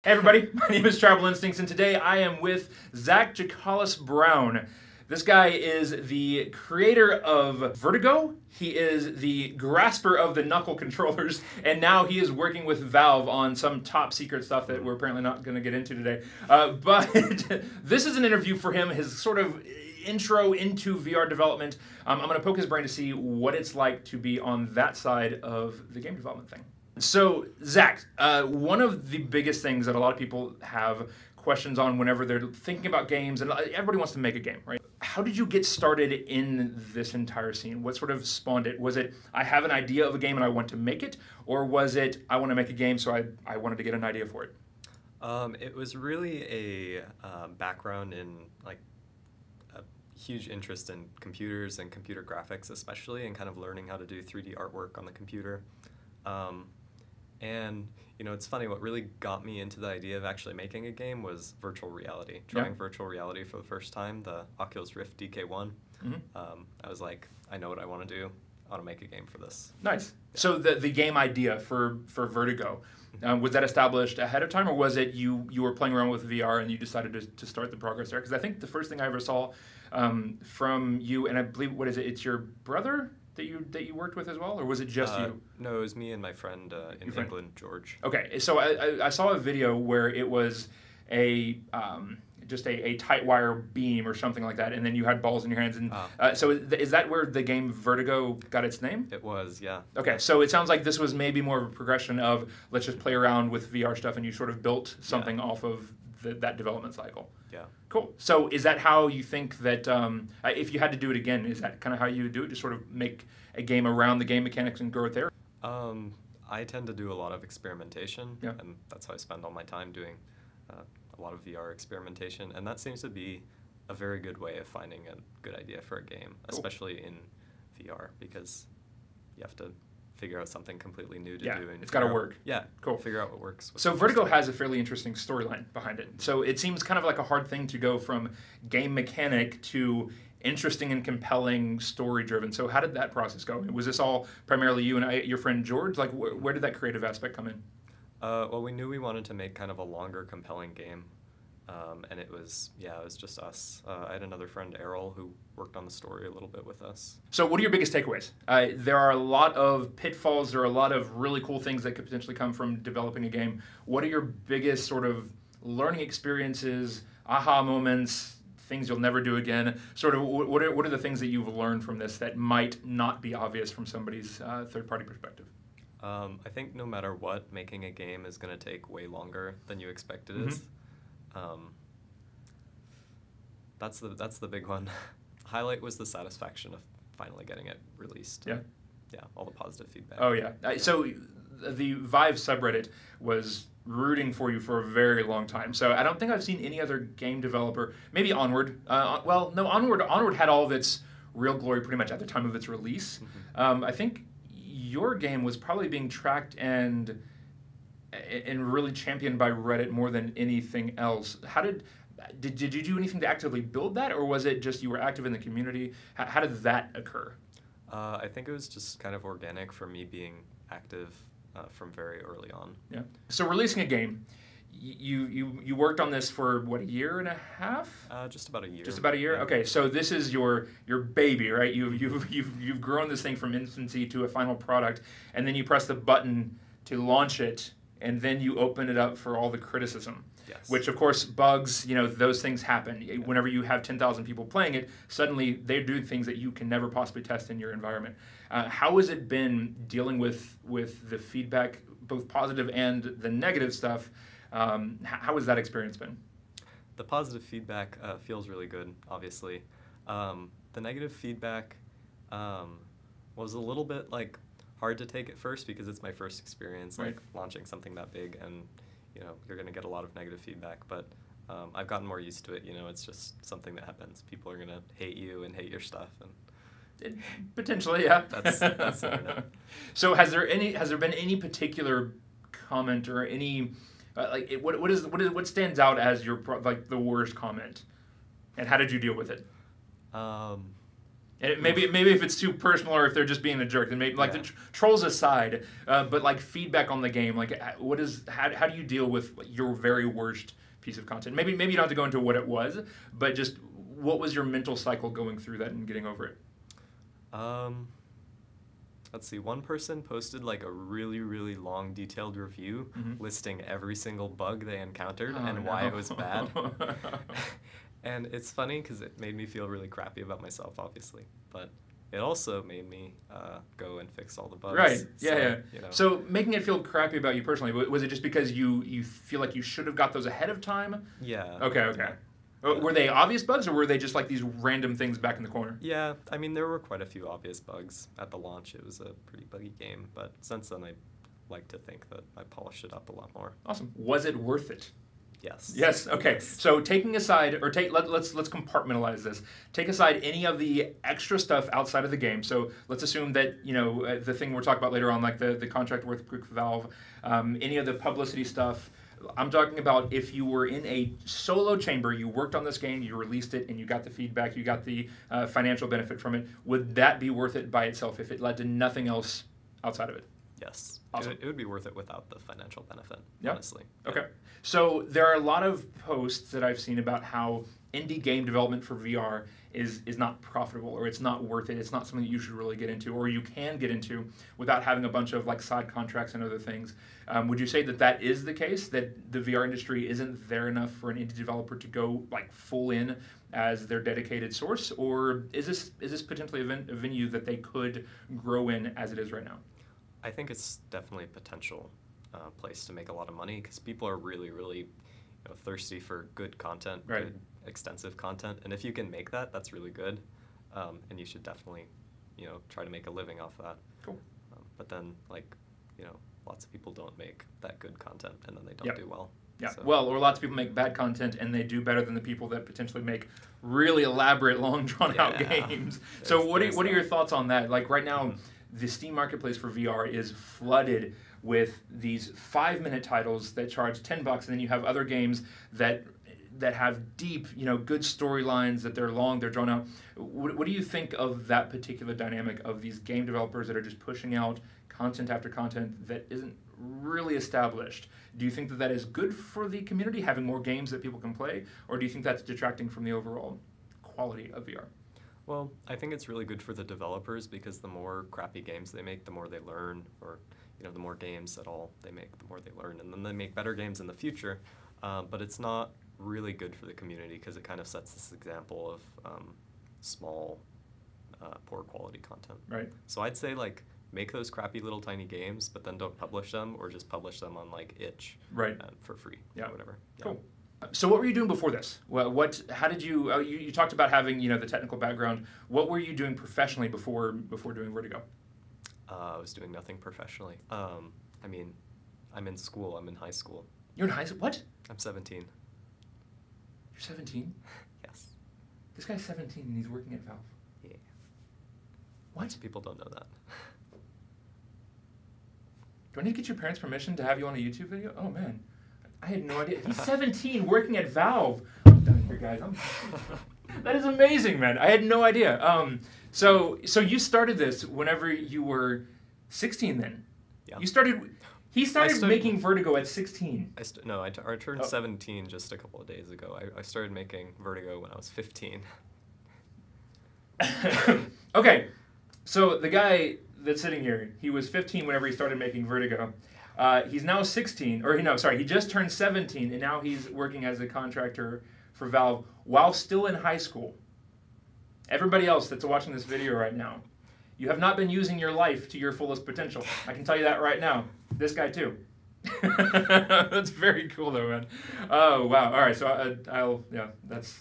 Hey everybody, my name is Travel Instincts, and today I am with Zach Tsiakalis-Brown. This guy is the creator of Vertigo, he is the grasper of the Knuckle Controllers, and now he is working with Valve on some top secret stuff that we're apparently not going to get into today. But this is an interview for him, his sort of intro into VR development. I'm going to poke his brain to see what it's like to be on that side of the game development thing. So, Zach, one of the biggest things that a lot of people have questions on whenever they're thinking about games, and everybody wants to make a game, right? How did you get started in this entire scene? What sort of spawned it? Was it, I have an idea of a game and I want to make it? Or was it, I want to make a game so I wanted to get an idea for it? It was really a background in like a huge interest in computers and computer graphics especially, and kind of learning how to do 3D artwork on the computer. And, you know, it's funny, what really got me into the idea of actually making a game was virtual reality. Trying virtual reality for the first time, the Oculus Rift DK1. I was like, I know what I want to do. I want to make a game for this. Nice. Yeah. So the game idea for Vertigo, was that established ahead of time, or was it you were playing around with VR and you decided to start the progress there? Because I think the first thing I ever saw from you, and I believe, what is it, it's your brother that you worked with as well, or was it just you? No, it was me and my friend in England, George. Okay, so I saw a video where it was just a tight wire beam or something like that, and then you had balls in your hands. And so is that where the game Vertigo got its name? It was, yeah. Okay, so it sounds like this was maybe more of a progression of let's just play around with VR stuff, and you sort of built something off of that development cycle. Yeah. Cool. So is that how you think that, if you had to do it again, is that kind of how you would do it? Just sort of make a game around the game mechanics and grow it there? I tend to do a lot of experimentation, and that's how I spend all my time doing a lot of VR experimentation, and that seems to be a very good way of finding a good idea for a game, especially in VR, because you have to figure out something completely new to do. And it's got to work. Yeah, cool. Figure out what works. So Vertigo has a fairly interesting storyline behind it. So it seems kind of like a hard thing to go from game mechanic to interesting and compelling story-driven. So how did that process go? Was this all primarily you and your friend George? Like, where did that creative aspect come in? Well, we knew we wanted to make kind of a longer, compelling game. And it was just us. I had another friend, Errol, who worked on the story a little bit with us. So what are your biggest takeaways? There are a lot of pitfalls. There are a lot of really cool things that could potentially come from developing a game. What are your biggest sort of learning experiences, aha moments, things you'll never do again? Sort of what are the things that you've learned from this that might not be obvious from somebody's third-party perspective? I think no matter what, making a game is going to take way longer than you expect it is. That's the big one. Highlight was the satisfaction of finally getting it released. Yeah. Yeah, all the positive feedback. Oh yeah. So the Vive subreddit was rooting for you for a very long time. So I don't think I've seen any other game developer, maybe Onward. Well, no, Onward had all of its real glory pretty much at the time of its release. I think your game was probably being tracked and really championed by Reddit more than anything else. How did you do anything to actively build that, or was it just you were active in the community? How did that occur? I think it was just kind of organic for me being active from very early on. Yeah. So releasing a game, you worked on this for what, a year and a half? Just about a year. Just about a year. Yeah. Okay, so this is your baby, right? You've grown this thing from infancy to a final product, and then you press the button to launch it, and then you open it up for all the criticism. Yes. Which, of course, bugs, those things happen. Yeah. Whenever you have 10,000 people playing it, suddenly they do things that you can never possibly test in your environment. How has it been dealing with the feedback, both positive and the negative stuff? How has that experience been? The positive feedback feels really good, obviously. The negative feedback was a little bit hard to take at first because it's my first experience launching something that big, and you're going to get a lot of negative feedback, but I've gotten more used to it. It's just something that happens. People are going to hate you and hate your stuff, and potentially, yeah. That's the internet. So has there been any particular comment or any what stands out as your the worst comment, and how did you deal with it? And maybe if it's too personal or if they're just being a jerk, then maybe like the trolls aside, but like feedback on the game, like how do you deal with your very worst piece of content? Maybe you don't have to go into what it was, but just what was your mental cycle going through that and getting over it? Let's see. One person posted like a really, really long, detailed review listing every single bug they encountered and why it was bad. And it's funny because it made me feel really crappy about myself, obviously. But it also made me go and fix all the bugs. Right. Yeah, so, yeah. You know. So making it feel crappy about you personally, was it just because you feel like you should have got those ahead of time? Yeah. Okay. Were they obvious bugs, or were they just like these random things back in the corner? Yeah, I mean, there were quite a few obvious bugs at the launch. It was a pretty buggy game, but since then I like to think that I polished it up a lot more. Awesome. Was it worth it? Yes. Yes. Okay. Yes. So taking aside, or let's compartmentalize this. Take aside any of the extra stuff outside of the game. So let's assume that the thing we're talking about later on, like the contract with Valve, any of the publicity stuff. I'm talking about if you were in a solo chamber, you worked on this game, you released it, and you got the feedback, you got the financial benefit from it. Would that be worth it by itself if it led to nothing else outside of it? Yes. Awesome. It would be worth it without the financial benefit, honestly. Okay. So there are a lot of posts that I've seen about how indie game development for VR is not profitable, or it's not worth it. It's not something that you should really get into, or you can get into without having a bunch of like side contracts and other things. Would you say that is the case, that the VR industry isn't there enough for an indie developer to go like full in as their dedicated source, or is this potentially a venue that they could grow in as it is right now? I think it's definitely a potential place to make a lot of money because people are really, really thirsty for good content, good extensive content, and if you can make that, that's really good, and you should definitely try to make a living off of that. Cool. But then lots of people don't make that good content, and then they don't do well. Yeah, so. Well, or lots of people make bad content and they do better than the people that potentially make really elaborate, long, drawn-out games. So what are your thoughts on that? Like right now, the Steam Marketplace for VR is flooded with these 5-minute titles that charge $10, and then you have other games that have deep, good storylines, that they're long, they're drawn out. What do you think of that particular dynamic of these game developers that are just pushing out content after content that isn't really established? Do you think that is good for the community, having more games that people can play, or do you think that's detracting from the overall quality of VR? Well, I think it's really good for the developers because the more crappy games they make, the more they learn, or the more games at all they make, the more they learn, and then they make better games in the future. But it's not really good for the community because it kind of sets this example of small, poor quality content. Right. So I'd say make those crappy little tiny games, but then don't publish them, or just publish them on itch, for free, or whatever. Cool. So what were you doing before this? How did you? You talked about having the technical background. What were you doing professionally before doing Vertigo? I was doing nothing professionally. I mean, I'm in school. I'm in high school. You're in high school? What? I'm 17. You're 17? Yes. This guy's 17 and he's working at Valve. Yeah. What? People don't know that. Do I need to get your parents' permission to have you on a YouTube video? Oh man, I had no idea. He's 17 working at Valve. I'm done here, guys. That is amazing, man. I had no idea. So you started this whenever you were 16 then? Yeah. He started making Vertigo at 16. I turned 17 just a couple of days ago. I started making Vertigo when I was 15. Okay, so the guy that's sitting here, he was 15 whenever he started making Vertigo. He's now 16, he just turned 17, and now he's working as a contractor for Valve while still in high school. Everybody else that's watching this video right now, you have not been using your life to your fullest potential. I can tell you that right now. This guy too. That's very cool though, man. Oh, wow. All right, so that's...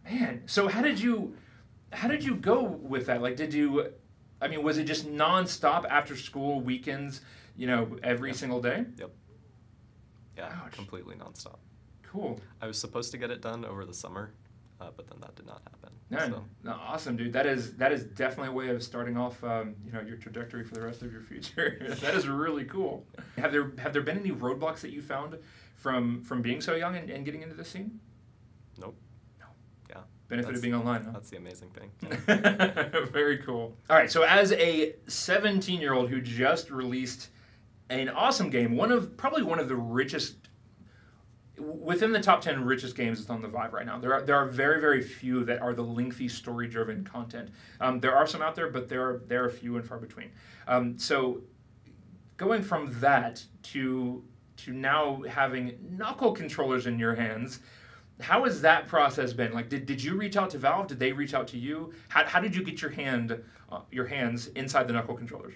Man, so how did you go with that? Was it just nonstop after school, weekends, every single day? Yep. Yeah, Ouch. Completely nonstop. Cool. I was supposed to get it done over the summer, but then that did not happen. No, awesome, dude. That is definitely a way of starting off, your trajectory for the rest of your future. That is really cool. Have there been any roadblocks that you found from being so young and getting into this scene? Nope. No. Yeah. benefit of being online, huh? That's the amazing thing. Yeah. Very cool. All right, so as a 17-year-old who just released an awesome game, probably one of the richest, within the top 10 richest games that's on the Vive right now. There are very, very few that are the lengthy, story-driven content. There are some out there, but there are few and far between. So going from that to now having Knuckle Controllers in your hands, how has that process been? Like, did you reach out to Valve? Did they reach out to you? How did you get your hands inside the Knuckle Controllers?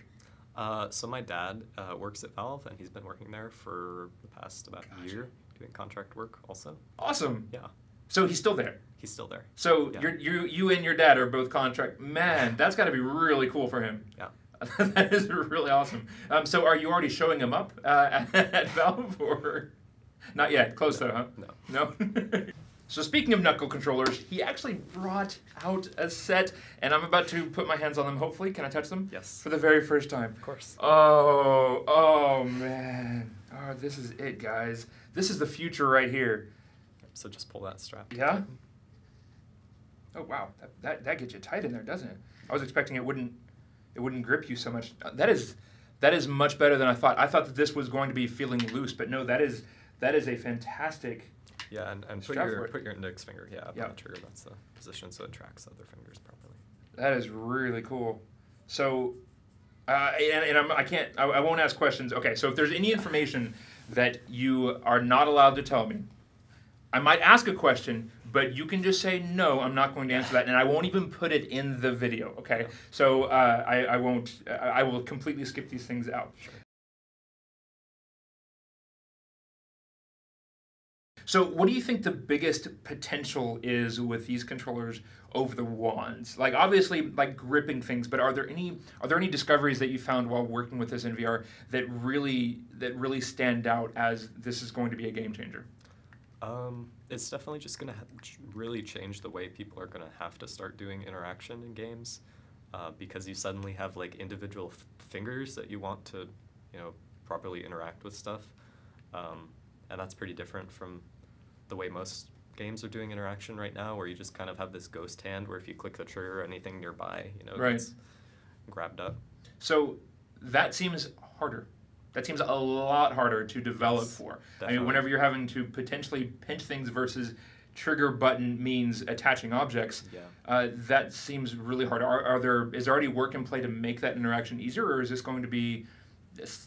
So my dad works at Valve, and he's been working there for the past about a year, doing contract work also. Awesome. Yeah. So he's still there? He's still there. So yeah. you and your dad are both contract. Man, that's got to be really cool for him. Yeah. That is really awesome. So are you already showing him up at Valve, or not yet? Close though, huh? No. So speaking of Knuckle Controllers, he actually brought out a set, and I'm about to put my hands on them, hopefully. Can I touch them? Yes. For the very first time. Of course. Oh, man. Oh, this is it, guys. This is the future right here. So just pull that strap. Yeah? Oh, wow. That gets you tight in there, doesn't it? I was expecting it wouldn't grip you so much. That is much better than I thought. I thought that this was going to be feeling loose, but no, that is a fantastic... Yeah, and put your index finger, up on the trigger. That's the position, so it tracks other fingers properly. That is really cool. So, I won't ask questions. Okay, so if there's any information that you are not allowed to tell me, I might ask a question, but you can just say, no, I'm not going to answer that, and I won't even put it in the video, okay? Yeah. So I won't, I will completely skip these things out. Sure. So what do you think the biggest potential is with these controllers over the wands? Like, obviously, like gripping things, but are there any discoveries that you found while working with this in VR that really stand out as this is going to be a game changer? It's definitely just going to really change the way people are going to have to start doing interaction in games, because you suddenly have like individual fingers that you want to, properly interact with stuff, and that's pretty different from the way most games are doing interaction right now, where you just kind of have this ghost hand where if you click the trigger, anything nearby, gets grabbed up. So that seems harder. That seems a lot harder to develop for. Definitely. I mean, whenever you're having to potentially pinch things versus trigger button means attaching objects, that seems really hard. Is there already work in play to make that interaction easier, or is this going to be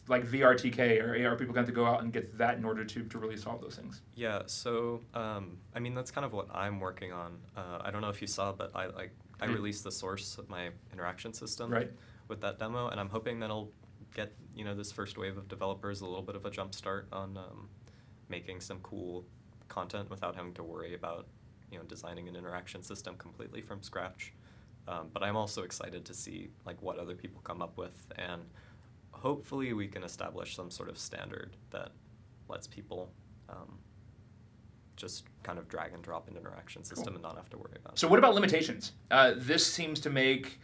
like VRTK, or are people going to go out and get that in order to really solve those things? Yeah, so I mean, that's kind of what I'm working on. I don't know if you saw, but I released the source of my interaction system with that demo, and I'm hoping that'll get this first wave of developers a little bit of a jump start on making some cool content without having to worry about designing an interaction system completely from scratch. But I'm also excited to see like what other people come up with, and hopefully we can establish some sort of standard that lets people just kind of drag and drop an interaction system and not have to worry about it. So what about limitations? This seems to make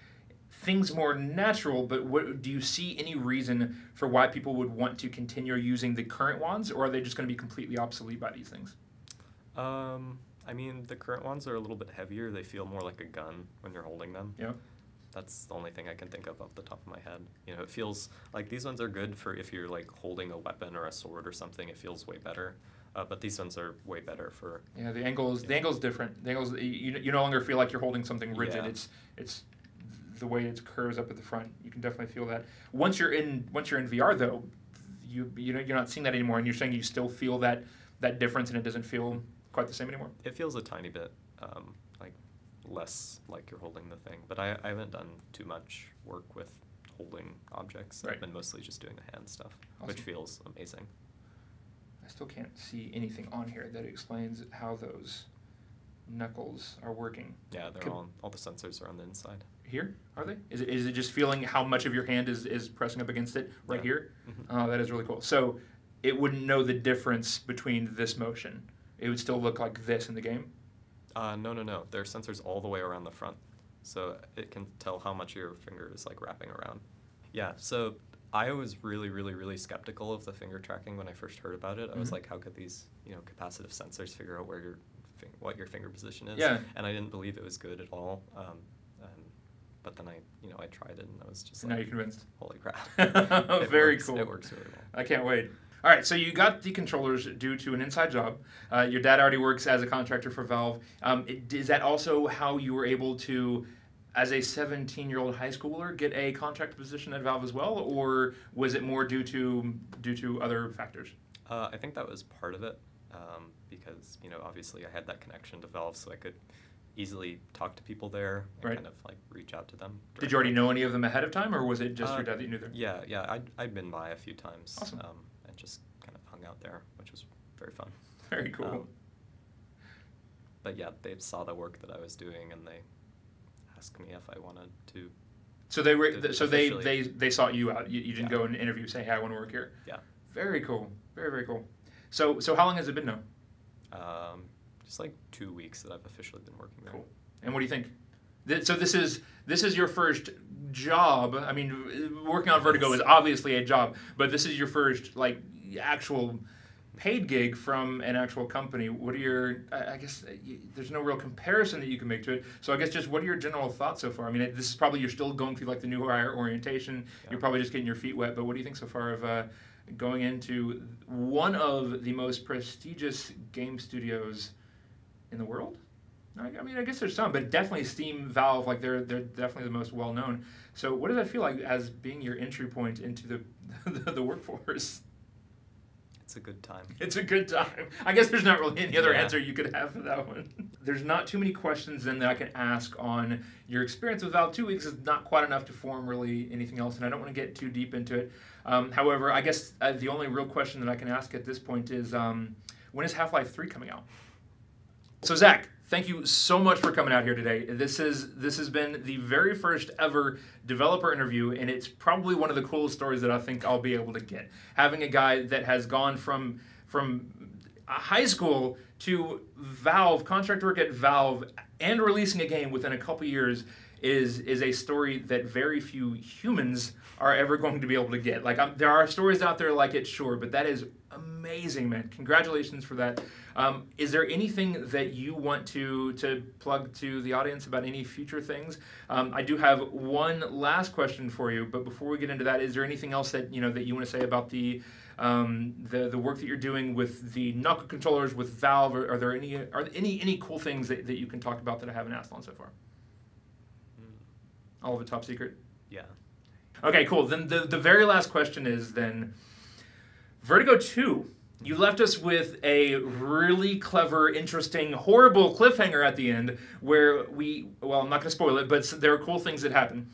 things more natural, but do you see any reason for why people would want to continue using the current wands, or are they just going to be completely obsolete by these things? I mean, the current ones are a little bit heavier. They feel more like a gun when you're holding them. Yeah. That's the only thing I can think of off the top of my head. It feels like these ones are good for if you're like holding a weapon or a sword or something. It feels way better. But these ones are way better for... Yeah, the angle's different. The angle's, you no longer feel like you're holding something rigid. Yeah. It's the way it curves up at the front. You can definitely feel that. Once you're in VR though, you're not seeing that anymore, and you're saying you still feel that difference, and it doesn't feel quite the same anymore. It feels a tiny bit like less like you're holding the thing, but I haven't done too much work with holding objects. I've been mostly just doing the hand stuff, which feels amazing. I still can't see anything on here that explains how those knuckles are working. Yeah, all the sensors are on the inside. Here, are they? Is it just feeling how much of your hand is pressing up against it right here? Mm-hmm. Oh, that is really cool. So it wouldn't know the difference between this motion. It would still look like this in the game? No. There are sensors all the way around the front, so it can tell how much your finger is like wrapping around. Yeah, so I was really, really, really skeptical of the finger tracking when I first heard about it. I was like, how could these, capacitive sensors figure out where your what your finger position is. Yeah. And I didn't believe it was good at all. But then I tried it, and I was just like, now you're convinced. Holy crap. Very cool. It works really well. I can't wait. All right, so you got the controllers due to an inside job. Your dad already works as a contractor for Valve. Is that also how you were able to, as a 17-year-old high schooler, get a contract position at Valve as well, or was it more due to other factors? I think that was part of it, because obviously I had that connection to Valve, so I could easily talk to people there and kind of like reach out to them directly. Did you already know any of them ahead of time, or was it just your dad that you knew there? Yeah. I'd been by a few times. Awesome. And just kind of hung out there, which was very fun. Very cool. But yeah, they saw the work that I was doing, and they asked me if I wanted to. So they sought you out. You didn't go and interview, say, hey, I want to work here. Yeah. Very cool. Very, very cool. So how long has it been now? Just like 2 weeks that I've officially been working there. Cool. And what do you think? So this is your first job. I mean, working on Vertigo is obviously a job, but this is your first like actual paid gig from an actual company. What are your? I guess there's no real comparison that you can make to it. So I guess just what are your general thoughts so far? I mean, this is probably you're still going through like the new hire orientation. Yeah. You're probably just getting your feet wet. But what do you think so far of going into one of the most prestigious game studios in the world? I mean, I guess there's some, but definitely Steam, Valve, like they're definitely the most well-known. So what does that feel like as being your entry point into the workforce? It's a good time. It's a good time. I guess there's not really any other answer you could have for that one. There's not too many questions then that I can ask on your experience with Valve. 2 weeks is not quite enough to form really anything else, and I don't want to get too deep into it. However, I guess the only real question that I can ask at this point is, when is Half-Life 3 coming out? So Zach, thank you so much for coming out here today. This has been the very first ever developer interview, and it's probably one of the coolest stories that I think I'll be able to get. Having a guy that has gone from high school to Valve, contract work at Valve, and releasing a game within a couple years is a story that very few humans are ever going to be able to get. Like there are stories out there like it, sure, but that is amazing, man. Congratulations for that. Is there anything that you want to plug to the audience about any future things? I do have one last question for you, but before we get into that, is there anything else that that you want to say about the work that you're doing with the Knuckle Controllers with Valve? Are there any cool things that you can talk about that I haven't asked on so far? All of it top secret? Yeah. Okay, cool. Then the very last question is then, Vertigo 2. You left us with a really clever, interesting, horrible cliffhanger at the end where well, I'm not going to spoil it, but there are cool things that happen.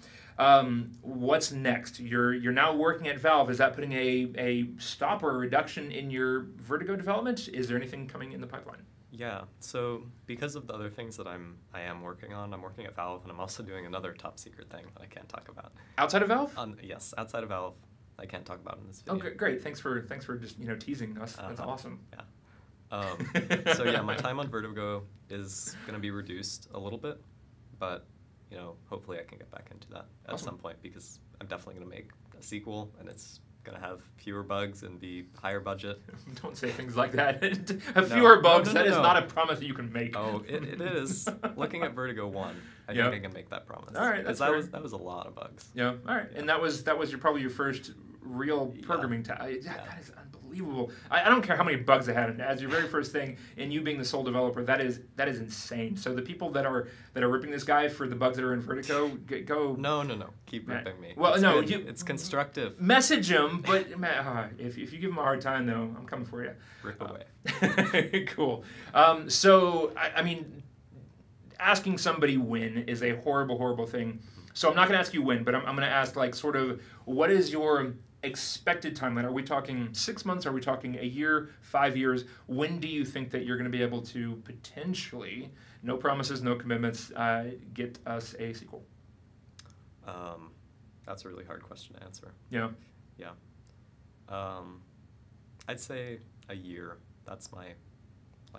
What's next? You're now working at Valve. Is that putting a stop or a reduction in your Vertigo development? Is there anything coming in the pipeline? Yeah, so because of the other things that I am working on, I'm working at Valve, and I'm also doing another top secret thing that I can't talk about. Outside of Valve? Yes, outside of Valve. I can't talk about in this video. Okay, great. Thanks for just teasing us. That's awesome. Yeah. So yeah, my time on Vertigo is going to be reduced a little bit, but hopefully I can get back into that at some point, because I'm definitely going to make a sequel, and it's going to have fewer bugs and be higher budget. Don't say things like that. Fewer bugs. That is not a promise that you can make. Oh, it is. Looking at Vertigo 1, I think I can make that promise. All right, that's that was a lot of bugs. Yeah. All right, and that was probably your first real programming time. That is unbelievable. I don't care how many bugs they had as your very first thing, and you being the sole developer, that is insane. So the people that are ripping this guy for the bugs that are in Vertigo, go. No. Keep ripping me. Well, it's constructive. Message him, but if you give him a hard time, though, I'm coming for you. Rip away. Cool. So I mean, asking somebody when is a horrible, horrible thing. So I'm not going to ask you when, but I'm going to ask sort of what is your expected timeline? Are we talking 6 months? Are we talking a year, 5 years? When do you think that you're going to be able to potentially, no promises, no commitments, get us a sequel? That's a really hard question to answer. Yeah. Yeah. I'd say a year. That's my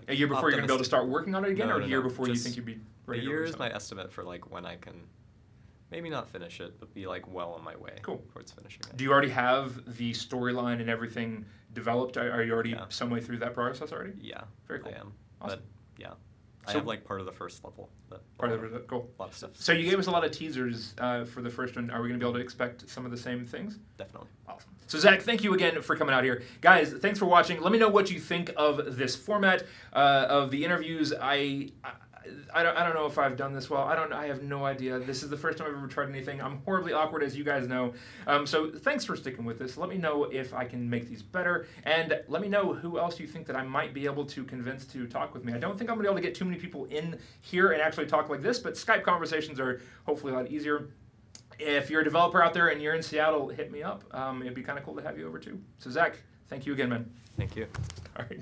a year before you're going to be able to start working on it again, or a year before you think you'd be ready? A year is my estimate for when I can. Maybe not finish it, but be well on my way towards finishing it. Do you already have the storyline and everything developed? Are you already some way through that process already? Yeah. Very cool. I am. Awesome. But yeah, I have like part of the first level. Part of the cool. A lot of stuff. So you gave us a lot of teasers for the first one. Are we going to be able to expect some of the same things? Definitely. Awesome. So Zach, thank you again for coming out here. Guys, thanks for watching. Let me know what you think of this format of the interviews. I don't know if I've done this well. I have no idea. This is the first time I've ever tried anything. I'm horribly awkward, as you guys know. So thanks for sticking with this. Let me know if I can make these better, and let me know who else you think that I might be able to convince to talk with me. I don't think I'm going to be able to get too many people in here and actually talk like this, but Skype conversations are hopefully a lot easier. If you're a developer out there and you're in Seattle, hit me up. It'd be kind of cool to have you over too. So Zach, thank you again, man. Thank you. All right.